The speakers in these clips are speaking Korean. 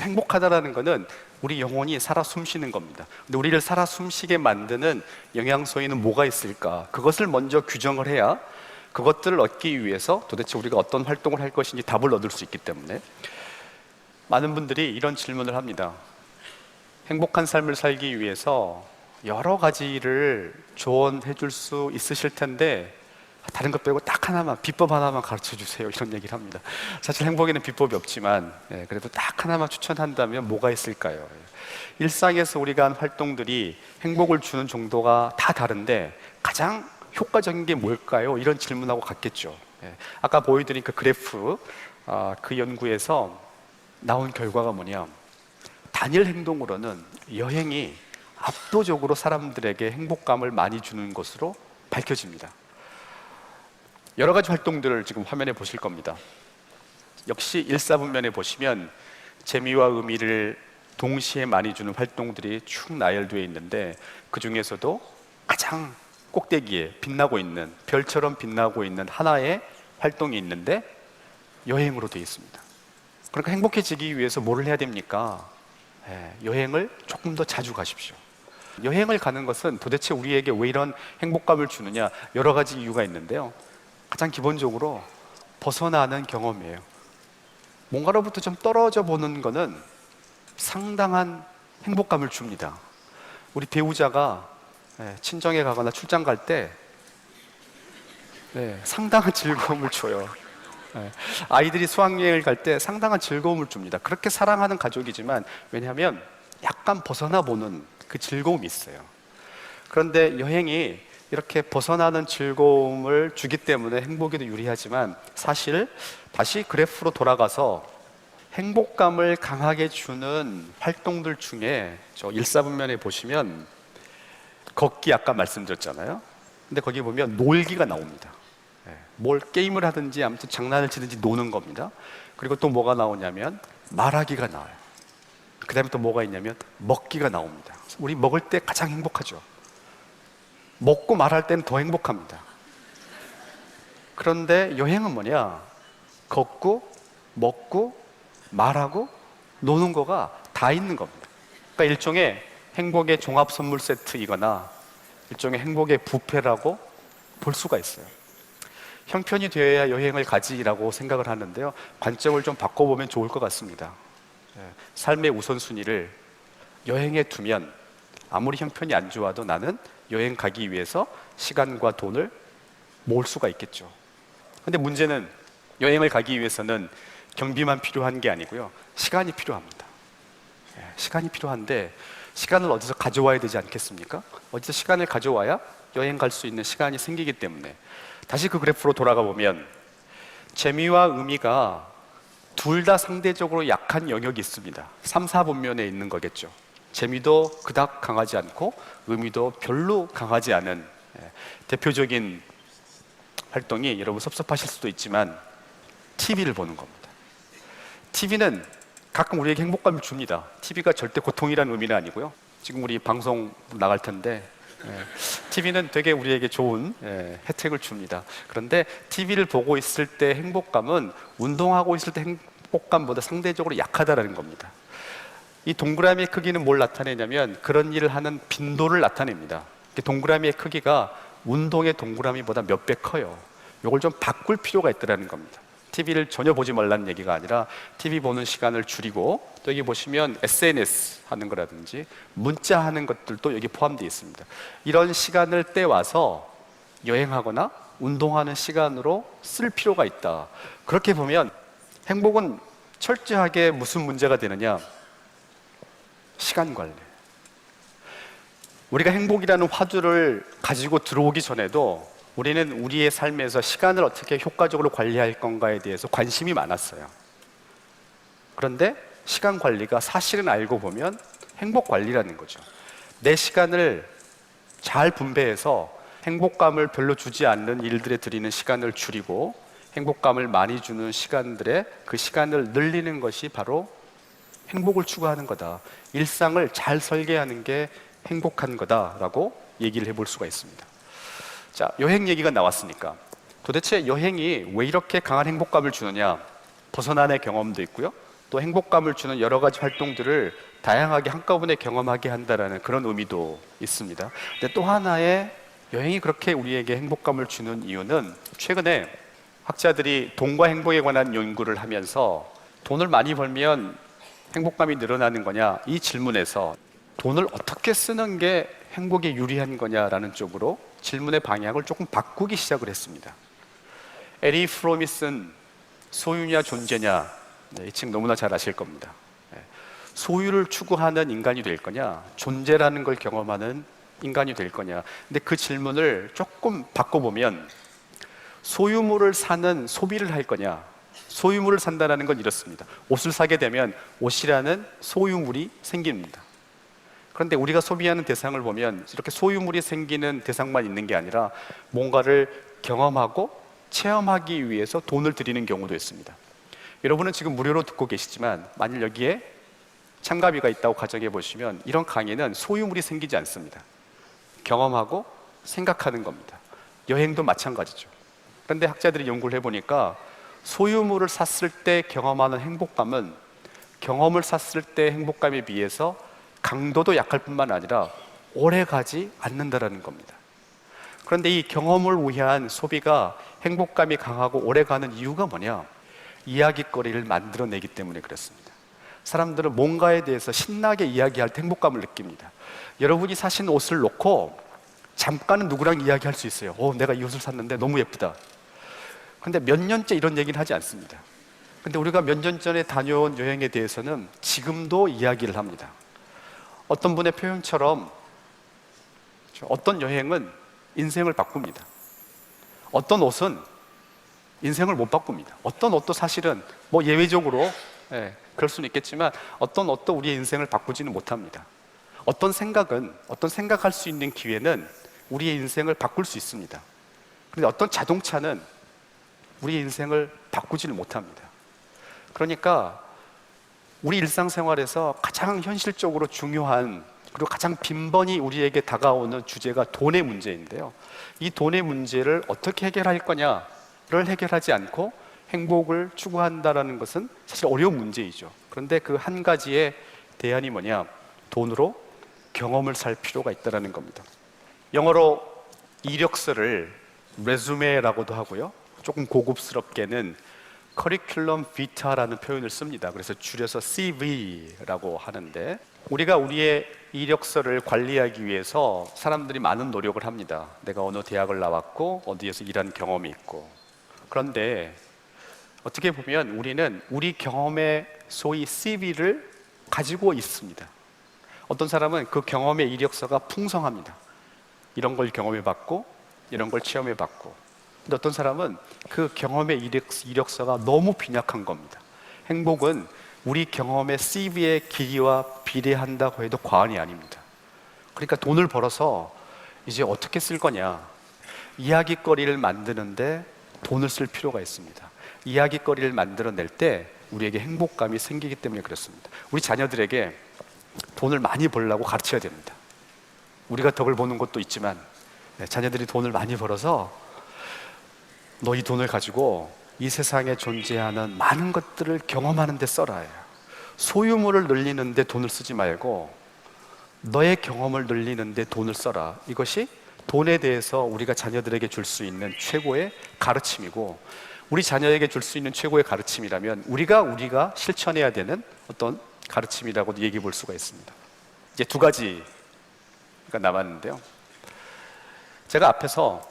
행복하다라는 거는 우리 영혼이 살아 숨쉬는 겁니다. 근데 우리를 살아 숨쉬게 만드는 영양소에는 뭐가 있을까? 그것을 먼저 규정을 해야 그것들을 얻기 위해서 도대체 우리가 어떤 활동을 할 것인지 답을 얻을 수 있기 때문에 많은 분들이 이런 질문을 합니다. 행복한 삶을 살기 위해서 여러 가지를 조언해 줄 수 있으실 텐데 다른 것 빼고 딱 하나만, 비법 하나만 가르쳐 주세요, 이런 얘기를 합니다. 사실 행복에는 비법이 없지만 그래도 딱 하나만 추천한다면 뭐가 있을까요? 일상에서 우리가 한 활동들이 행복을 주는 정도가 다 다른데 가장 효과적인 게 뭘까요? 이런 질문하고 같겠죠. 아까 보여드린 그 그래프, 그 연구에서 나온 결과가 뭐냐, 단일 행동으로는 여행이 압도적으로 사람들에게 행복감을 많이 주는 것으로 밝혀집니다. 여러 가지 활동들을 지금 화면에 보실 겁니다. 역시 일사분면에 보시면 재미와 의미를 동시에 많이 주는 활동들이 쭉 나열되어 있는데 그 중에서도 가장 꼭대기에 빛나고 있는, 별처럼 빛나고 있는 하나의 활동이 있는데 여행으로 되어 있습니다. 그러니까 행복해지기 위해서 뭐를 해야 됩니까? 여행을 조금 더 자주 가십시오. 여행을 가는 것은 도대체 우리에게 왜 이런 행복감을 주느냐, 여러 가지 이유가 있는데요. 가장 기본적으로 벗어나는 경험이에요. 뭔가로부터 좀 떨어져 보는 거는 상당한 행복감을 줍니다. 우리 배우자가 친정에 가거나 출장 갈 때 상당한 즐거움을 줘요. 아이들이 수학여행을 갈 때 상당한 즐거움을 줍니다. 그렇게 사랑하는 가족이지만, 왜냐하면 약간 벗어나 보는 그 즐거움이 있어요. 그런데 여행이 이렇게 벗어나는 즐거움을 주기 때문에 행복에도 유리하지만, 사실 다시 그래프로 돌아가서 행복감을 강하게 주는 활동들 중에 저 일사분면에 보시면 걷기 아까 말씀드렸잖아요. 근데 거기 보면 놀기가 나옵니다. 뭘 게임을 하든지 아무튼 장난을 치든지 노는 겁니다. 그리고 또 뭐가 나오냐면 말하기가 나와요. 그 다음에 또 뭐가 있냐면 먹기가 나옵니다. 우리 먹을 때 가장 행복하죠. 먹고 말할 때는 더 행복합니다. 그런데 여행은 뭐냐? 걷고 먹고 말하고 노는 거가 다 있는 겁니다. 그러니까 일종의 행복의 종합 선물 세트이거나 일종의 행복의 뷔페라고 볼 수가 있어요. 형편이 되어야 여행을 가지라고 생각을 하는데요, 관점을 좀 바꿔보면 좋을 것 같습니다. 삶의 우선순위를 여행에 두면 아무리 형편이 안 좋아도 나는 여행 가기 위해서 시간과 돈을 모을 수가 있겠죠. 근데 문제는 여행을 가기 위해서는 경비만 필요한 게 아니고요, 시간이 필요합니다. 시간이 필요한데 시간을 어디서 가져와야 되지 않겠습니까? 어디서 시간을 가져와야 여행 갈 수 있는 시간이 생기기 때문에 다시 그 그래프로 돌아가 보면 재미와 의미가 둘 다 상대적으로 약한 영역이 있습니다. 3, 4분면에 있는 거겠죠. 재미도 그닥 강하지 않고 의미도 별로 강하지 않은 대표적인 활동이, 여러분 섭섭하실 수도 있지만 TV를 보는 겁니다. TV는 가끔 우리에게 행복감을 줍니다. TV가 절대 고통이라는 의미는 아니고요. 지금 우리 방송 나갈 텐데 TV는 되게 우리에게 좋은 혜택을 줍니다. 그런데 TV를 보고 있을 때 행복감은 운동하고 있을 때 행복감보다 상대적으로 약하다는 겁니다. 이 동그라미의 크기는 뭘 나타내냐면 그런 일을 하는 빈도를 나타냅니다. 동그라미의 크기가 운동의 동그라미보다 몇 배 커요. 이걸 좀 바꿀 필요가 있다는 겁니다. TV를 전혀 보지 말라는 얘기가 아니라 TV 보는 시간을 줄이고, 또 여기 보시면 SNS 하는 거라든지 문자 하는 것들도 여기 포함되어 있습니다. 이런 시간을 떼와서 여행하거나 운동하는 시간으로 쓸 필요가 있다. 그렇게 보면 행복은 철저하게 무슨 문제가 되느냐? 시간 관리. 우리가 행복이라는 화두를 가지고 들어오기 전에도 우리는 우리의 삶에서 시간을 어떻게 효과적으로 관리할 건가에 대해서 관심이 많았어요. 그런데 시간 관리가 사실은 알고 보면 행복 관리라는 거죠. 내 시간을 잘 분배해서 행복감을 별로 주지 않는 일들에 들이는 시간을 줄이고 행복감을 많이 주는 시간들에 그 시간을 늘리는 것이 바로 행복을 추구하는 거다. 일상을 잘 설계하는 게 행복한 거다라고 얘기를 해볼 수가 있습니다. 자, 여행 얘기가 나왔으니까 도대체 여행이 왜 이렇게 강한 행복감을 주느냐? 벗어난의 경험도 있고요, 또 행복감을 주는 여러 가지 활동들을 다양하게 한꺼번에 경험하게 한다라는 그런 의미도 있습니다. 근데 또 하나의 여행이 그렇게 우리에게 행복감을 주는 이유는 최근에 학자들이 돈과 행복에 관한 연구를 하면서 돈을 많이 벌면 행복감이 늘어나는 거냐 이 질문에서 돈을 어떻게 쓰는 게 행복에 유리한 거냐라는 쪽으로 질문의 방향을 조금 바꾸기 시작을 했습니다. 에리 프롬이 쓴 소유냐 존재냐, 이 책 너무나 잘 아실 겁니다. 소유를 추구하는 인간이 될 거냐, 존재라는 걸 경험하는 인간이 될 거냐. 근데 그 질문을 조금 바꿔보면 소유물을 사는 소비를 할 거냐, 소유물을 산다는 건 이렇습니다. 옷을 사게 되면 옷이라는 소유물이 생깁니다. 그런데 우리가 소비하는 대상을 보면 이렇게 소유물이 생기는 대상만 있는 게 아니라 뭔가를 경험하고 체험하기 위해서 돈을 들이는 경우도 있습니다. 여러분은 지금 무료로 듣고 계시지만 만일 여기에 참가비가 있다고 가정해 보시면 이런 강의는 소유물이 생기지 않습니다. 경험하고 생각하는 겁니다. 여행도 마찬가지죠. 그런데 학자들이 연구를 해보니까 소유물을 샀을 때 경험하는 행복감은 경험을 샀을 때 행복감에 비해서 강도도 약할 뿐만 아니라 오래 가지 않는다는 겁니다. 그런데 이 경험을 위한 소비가 행복감이 강하고 오래 가는 이유가 뭐냐? 이야깃거리를 만들어내기 때문에 그렇습니다. 사람들은 뭔가에 대해서 신나게 이야기할 때 행복감을 느낍니다. 여러분이 사신 옷을 놓고 잠깐은 누구랑 이야기할 수 있어요. 내가 이 옷을 샀는데 너무 예쁘다. 근데 몇 년째 이런 얘기를 하지 않습니다. 근데 우리가 몇 년 전에 다녀온 여행에 대해서는 지금도 이야기를 합니다. 어떤 분의 표현처럼 어떤 여행은 인생을 바꿉니다. 어떤 옷은 인생을 못 바꿉니다. 어떤 옷도 사실은 뭐 예외적으로 그럴 수는 있겠지만 어떤 옷도 우리의 인생을 바꾸지는 못합니다. 어떤 생각할 수 있는 기회는 우리의 인생을 바꿀 수 있습니다. 그런데 어떤 자동차는 우리의 인생을 바꾸지는 못합니다. 그러니까 우리 일상생활에서 가장 현실적으로 중요한 그리고 가장 빈번히 우리에게 다가오는 주제가 돈의 문제인데요. 이 돈의 문제를 어떻게 해결할 거냐를 해결하지 않고 행복을 추구한다는 것은 사실 어려운 문제이죠. 그런데 그 한 가지의 대안이 뭐냐? 돈으로 경험을 살 필요가 있다는 겁니다. 영어로 이력서를 레주메라고도 하고요. 조금 고급스럽게는 커리큘럼 비타라는 표현을 씁니다. 그래서 줄여서 CV라고 하는데 우리가 우리의 이력서를 관리하기 위해서 사람들이 많은 노력을 합니다. 내가 어느 대학을 나왔고 어디에서 일한 경험이 있고. 그런데 어떻게 보면 우리는 우리 경험의 소위 CV를 가지고 있습니다. 어떤 사람은 그 경험의 이력서가 풍성합니다. 이런 걸 경험해봤고 이런 걸 체험해봤고. 근데 어떤 사람은 그 경험의 이력서가 너무 빈약한 겁니다. 행복은 우리 경험의 CV의 길이와 비례한다고 해도 과언이 아닙니다. 그러니까 돈을 벌어서 이제 어떻게 쓸 거냐? 이야깃거리를 만드는데 돈을 쓸 필요가 있습니다. 이야깃거리를 만들어낼 때 우리에게 행복감이 생기기 때문에 그렇습니다. 우리 자녀들에게 돈을 많이 벌려고 가르쳐야 됩니다. 우리가 덕을 보는 것도 있지만 자녀들이 돈을 많이 벌어서 너 이 돈을 가지고 이 세상에 존재하는 많은 것들을 경험하는 데 써라. 소유물을 늘리는 데 돈을 쓰지 말고 너의 경험을 늘리는 데 돈을 써라. 이것이 돈에 대해서 우리가 자녀들에게 줄 수 있는 최고의 가르침이고, 우리 자녀에게 줄 수 있는 최고의 가르침이라면 우리가 실천해야 되는 어떤 가르침이라고도 얘기해 볼 수가 있습니다. 이제 두 가지가 남았는데요. 제가 앞에서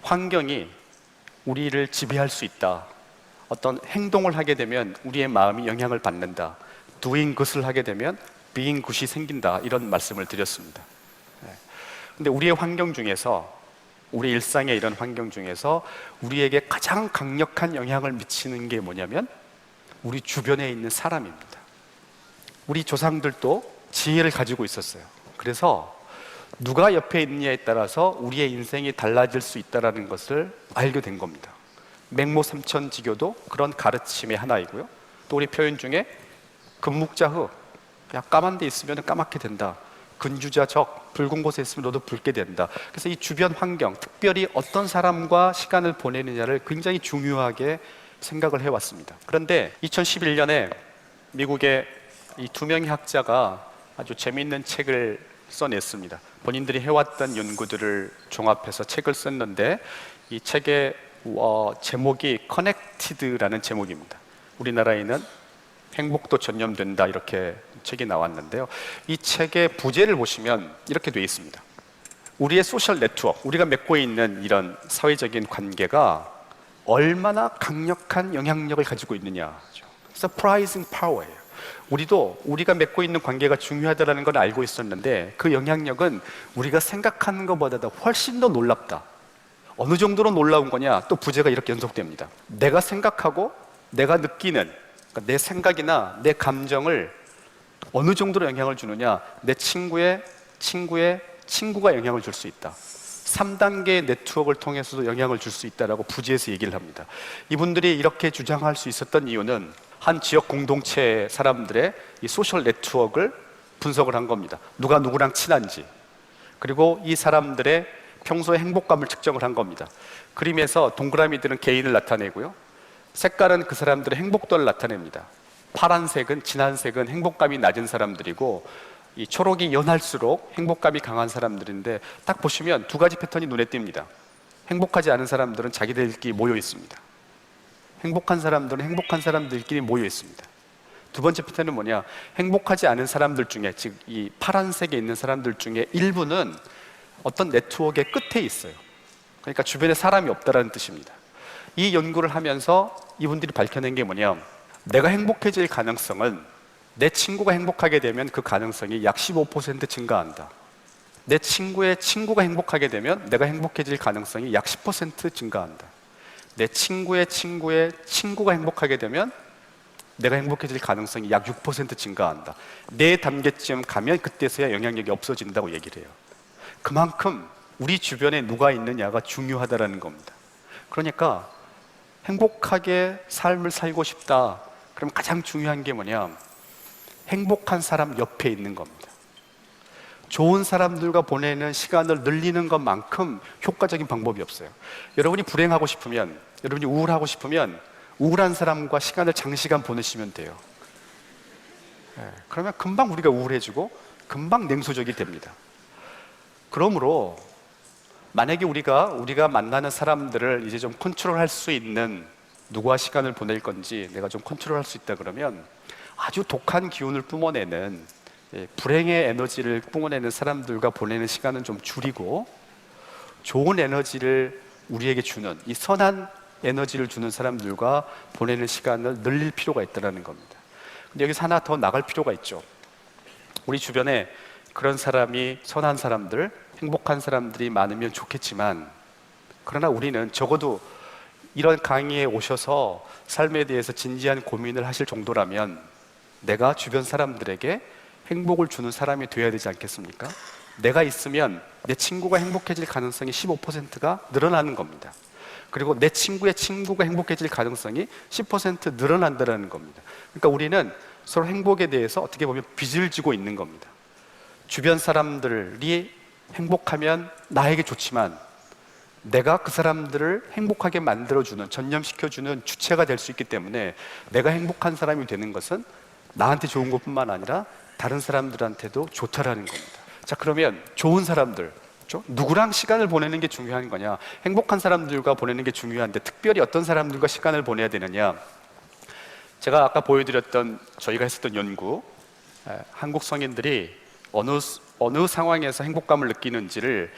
환경이 우리를 지배할 수 있다. 어떤 행동을 하게 되면 우리의 마음이 영향을 받는다. doing good을 하게 되면 being good이 생긴다. 이런 말씀을 드렸습니다. 근데 우리의 환경 중에서, 우리 일상의 이런 환경 중에서 우리에게 가장 강력한 영향을 미치는 게 뭐냐면 우리 주변에 있는 사람입니다. 우리 조상들도 지혜를 가지고 있었어요. 그래서 누가 옆에 있느냐에 따라서 우리의 인생이 달라질 수 있다는 것을 알게 된 겁니다. 맹모삼천지교도 그런 가르침의 하나이고요. 또 우리 표현 중에 금묵자흑, 까만 데 있으면 까맣게 된다. 근주자적, 붉은 곳에 있으면 너도 붉게 된다. 그래서 이 주변 환경, 특별히 어떤 사람과 시간을 보내느냐를 굉장히 중요하게 생각을 해왔습니다. 그런데 2011년에 미국의 이 두 명의 학자가 아주 재미있는 책을 써냈습니다. 본인들이 해왔던 연구들을 종합해서 책을 썼는데 이 책의 제목이 커넥티드라는 제목입니다. 우리나라에는 행복도 전염된다 이렇게 책이 나왔는데요. 이 책의 부제를 보시면 이렇게 되어 있습니다. 우리의 소셜 네트워크, 우리가 맺고 있는 이런 사회적인 관계가 얼마나 강력한 영향력을 가지고 있느냐. Surprising power예요. 우리도 우리가 맺고 있는 관계가 중요하다는 걸 알고 있었는데 그 영향력은 우리가 생각하는 것보다 훨씬 더 놀랍다. 어느 정도로 놀라운 거냐? 또 부제가 이렇게 연속됩니다. 내가 생각하고 내가 느끼는, 그러니까 내 생각이나 내 감정을 어느 정도로 영향을 주느냐? 내 친구의 친구가 영향을 줄 수 있다. 3단계 네트워크를 통해서도 영향을 줄 수 있다라고 부제에서 얘기를 합니다. 이분들이 이렇게 주장할 수 있었던 이유는 한 지역 공동체 사람들의 이 소셜 네트워크를 분석을 한 겁니다. 누가 누구랑 친한지, 그리고 이 사람들의 평소의 행복감을 측정을 한 겁니다. 그림에서 동그라미들은 개인을 나타내고요, 색깔은 그 사람들의 행복도를 나타냅니다. 파란색은, 진한 색은 행복감이 낮은 사람들이고, 이 초록이 연할수록 행복감이 강한 사람들인데, 딱 보시면 두 가지 패턴이 눈에 띕니다. 행복하지 않은 사람들은 자기들끼리 모여 있습니다. 행복한 사람들은 행복한 사람들끼리 모여 있습니다. 두 번째 패턴은 뭐냐? 행복하지 않은 사람들 중에, 즉 이 파란색에 있는 사람들 중에 일부는 어떤 네트워크의 끝에 있어요. 그러니까 주변에 사람이 없다라는 뜻입니다. 이 연구를 하면서 이분들이 밝혀낸 게 뭐냐? 내가 행복해질 가능성은, 내 친구가 행복하게 되면 그 가능성이 약 15% 증가한다. 내 친구의 친구가 행복하게 되면 내가 행복해질 가능성이 약 10% 증가한다. 내 친구의 친구가 행복하게 되면 내가 행복해질 가능성이 약 6% 증가한다. 4단계쯤 가면 그때서야 영향력이 없어진다고 얘기를 해요. 그만큼 우리 주변에 누가 있느냐가 중요하다는 겁니다. 그러니까 행복하게 삶을 살고 싶다. 그럼 가장 중요한 게 뭐냐? 행복한 사람 옆에 있는 겁니다. 좋은 사람들과 보내는 시간을 늘리는 것만큼 효과적인 방법이 없어요. 여러분이 불행하고 싶으면, 여러분이 우울하고 싶으면 우울한 사람과 시간을 장시간 보내시면 돼요. 그러면 금방 우리가 우울해지고 금방 냉소적이 됩니다. 그러므로 만약에 우리가 만나는 사람들을 이제 좀 컨트롤할 수 있는, 누구와 시간을 보낼 건지 내가 좀 컨트롤할 수 있다 그러면 아주 독한 기운을 뿜어내는, 불행의 에너지를 뿜어내는 사람들과 보내는 시간은 좀 줄이고 좋은 에너지를 우리에게 주는, 이 선한 에너지를 주는 사람들과 보내는 시간을 늘릴 필요가 있다는 겁니다. 근데 여기서 하나 더 나갈 필요가 있죠. 우리 주변에 그런 사람이, 선한 사람들, 행복한 사람들이 많으면 좋겠지만, 그러나 우리는 적어도 이런 강의에 오셔서 삶에 대해서 진지한 고민을 하실 정도라면 내가 주변 사람들에게 행복을 주는 사람이 되어야 되지 않겠습니까? 내가 있으면 내 친구가 행복해질 가능성이 15%가 늘어나는 겁니다. 그리고 내 친구의 친구가 행복해질 가능성이 10% 늘어난다는 겁니다. 그러니까 우리는 서로 행복에 대해서 어떻게 보면 빚을 지고 있는 겁니다. 주변 사람들이 행복하면 나에게 좋지만 내가 그 사람들을 행복하게 만들어주는, 전념시켜주는 주체가 될 수 있기 때문에 내가 행복한 사람이 되는 것은 나한테 좋은 것뿐만 아니라 다른 사람들한테도 좋다라는 겁니다. 자, 그러면 좋은 사람들, 그렇죠? 누구랑 시간을 보내는 게 중요한 거냐? 행복한 사람들과 보내는 게 중요한데 특별히 어떤 사람들과 시간을 보내야 되느냐? 제가 아까 보여드렸던, 저희가 했었던 연구, 한국 성인들이 어느 상황에서 행복감을 느끼는지를,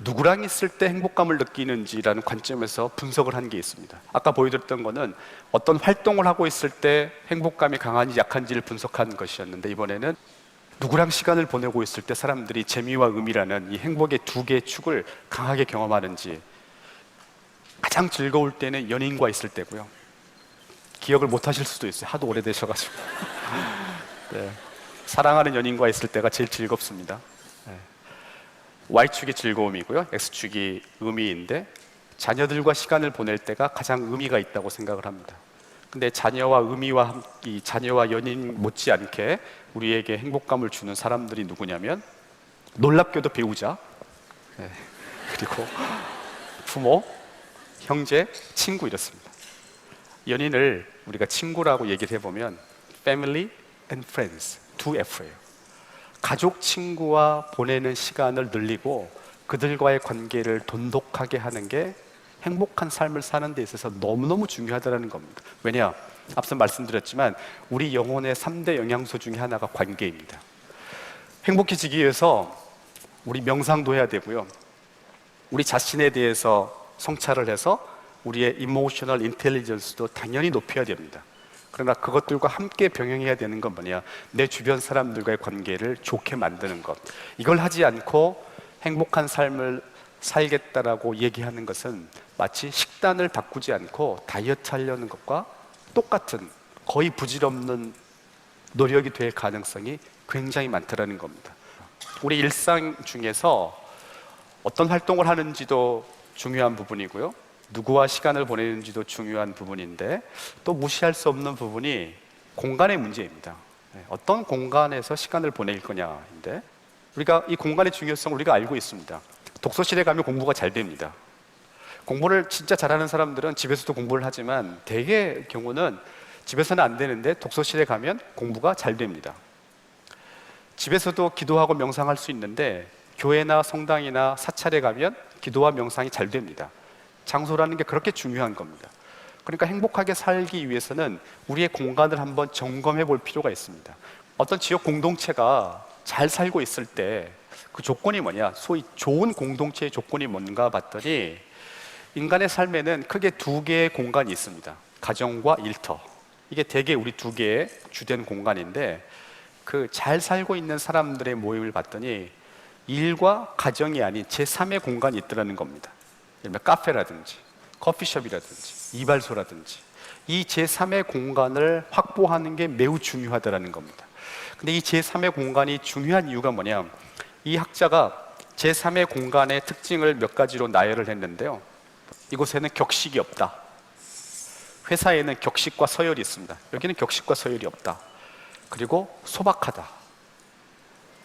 누구랑 있을 때 행복감을 느끼는지라는 관점에서 분석을 한 게 있습니다. 아까 보여드렸던 거는 어떤 활동을 하고 있을 때 행복감이 강한지 약한지를 분석한 것이었는데, 이번에는 누구랑 시간을 보내고 있을 때 사람들이 재미와 의미라는 이 행복의 두 개의 축을 강하게 경험하는지. 가장 즐거울 때는 연인과 있을 때고요. 기억을 못 하실 수도 있어요. 하도 오래되셔가지고. 네. 사랑하는 연인과 있을 때가 제일 즐겁습니다. 네. Y축이 즐거움이고요, X축이 의미인데, 자녀들과 시간을 보낼 때가 가장 의미가 있다고 생각을 합니다. 근데 자녀와 의미와 이 자녀와 연인 못지않게 우리에게 행복감을 주는 사람들이 누구냐면, 놀랍게도 배우자, 네, 그리고 부모, 형제, 친구, 이렇습니다. 연인을 우리가 친구라고 얘기를 해보면 family, and friends, 2F예요. 가족, 친구와 보내는 시간을 늘리고 그들과의 관계를 돈독하게 하는 게 행복한 삶을 사는 데 있어서 너무너무 중요하다는 겁니다. 왜냐? 앞서 말씀드렸지만 우리 영혼의 3대 영양소 중에 하나가 관계입니다. 행복해지기 위해서 우리 명상도 해야 되고요. 우리 자신에 대해서 성찰을 해서 우리의 이모셔널 인텔리전스도 당연히 높여야 됩니다. 그러나 그것들과 함께 병행해야 되는 건 뭐냐? 내 주변 사람들과의 관계를 좋게 만드는 것. 이걸 하지 않고 행복한 삶을 살겠다라고 얘기하는 것은 마치 식단을 바꾸지 않고 다이어트 하려는 것과 똑같은, 거의 부질없는 노력이 될 가능성이 굉장히 많다는 겁니다. 우리 일상 중에서 어떤 활동을 하는지도 중요한 부분이고요, 누구와 시간을 보내는지도 중요한 부분인데 또 무시할 수 없는 부분이 공간의 문제입니다. 어떤 공간에서 시간을 보낼 거냐인데, 우리가 이 공간의 중요성을 우리가 알고 있습니다. 독서실에 가면 공부가 잘 됩니다. 공부를 진짜 잘하는 사람들은 집에서도 공부를 하지만 대개의 경우는 집에서는 안 되는데 독서실에 가면 공부가 잘 됩니다. 집에서도 기도하고 명상할 수 있는데 교회나 성당이나 사찰에 가면 기도와 명상이 잘 됩니다. 장소라는 게 그렇게 중요한 겁니다. 그러니까 행복하게 살기 위해서는 우리의 공간을 한번 점검해 볼 필요가 있습니다. 어떤 지역 공동체가 잘 살고 있을 때 그 조건이 뭐냐, 소위 좋은 공동체의 조건이 뭔가 봤더니 인간의 삶에는 크게 2개의 공간이 있습니다. 가정과 일터. 이게 대개 우리 2개의 주된 공간인데, 그 잘 살고 있는 사람들의 모임을 봤더니 일과 가정이 아닌 제3의 공간이 있더라는 겁니다. 예를 들면 카페라든지 커피숍이라든지 이발소라든지 이 제3의 공간을 확보하는 게 매우 중요하다는 겁니다. 근데 이 제3의 공간이 중요한 이유가 뭐냐, 이 학자가 제3의 공간의 특징을 몇 가지로 나열을 했는데요, 이곳에는 격식이 없다. 회사에는 격식과 서열이 있습니다. 여기는 격식과 서열이 없다. 그리고 소박하다.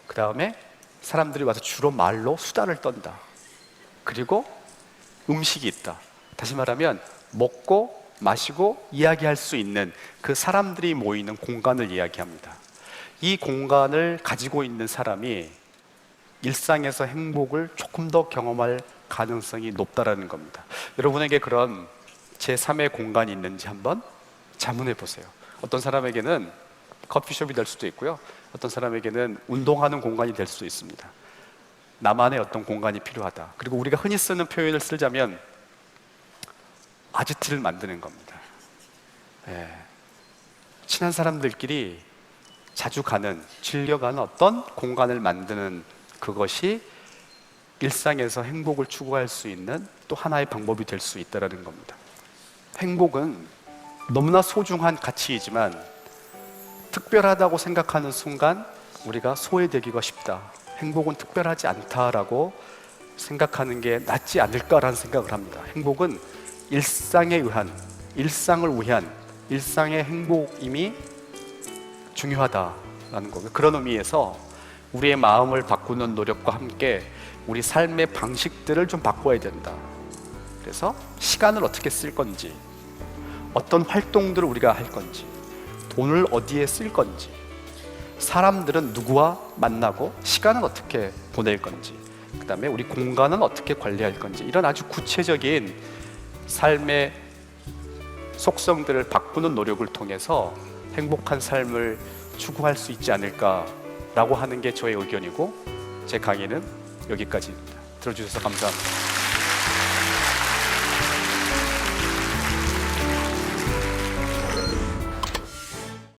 그 다음에 사람들이 와서 주로 말로 수다를 떤다. 그리고 음식이 있다. 다시 말하면 먹고 마시고 이야기할 수 있는 그 사람들이 모이는 공간을 이야기합니다. 이 공간을 가지고 있는 사람이 일상에서 행복을 조금 더 경험할 가능성이 높다라는 겁니다. 여러분에게 그런 제3의 공간이 있는지 한번 자문해 보세요. 어떤 사람에게는 커피숍이 될 수도 있고요, 어떤 사람에게는 운동하는 공간이 될 수도 있습니다. 나만의 어떤 공간이 필요하다. 그리고 우리가 흔히 쓰는 표현을 쓰자면 아지트를 만드는 겁니다. 친한 사람들끼리 자주 가는, 즐겨가는 어떤 공간을 만드는 그것이 일상에서 행복을 추구할 수 있는 또 하나의 방법이 될 수 있다는 겁니다. 행복은 너무나 소중한 가치이지만 특별하다고 생각하는 순간 우리가 소외되기가 쉽다. 행복은 특별하지 않다라고 생각하는 게 낫지 않을까라는 생각을 합니다. 행복은 일상에 의한, 일상을 위한, 일상의 행복임이 중요하다라는 거고요. 그런 의미에서 우리의 마음을 바꾸는 노력과 함께 우리 삶의 방식들을 좀 바꿔야 된다. 그래서 시간을 어떻게 쓸 건지, 어떤 활동들을 우리가 할 건지, 돈을 어디에 쓸 건지, 사람들은 누구와 만나고 시간은 어떻게 보낼 건지, 그 다음에 우리 공간은 어떻게 관리할 건지, 이런 아주 구체적인 삶의 속성들을 바꾸는 노력을 통해서 행복한 삶을 추구할 수 있지 않을까라고 하는 게 저의 의견이고, 제 강의는 여기까지입니다. 들어주셔서 감사합니다.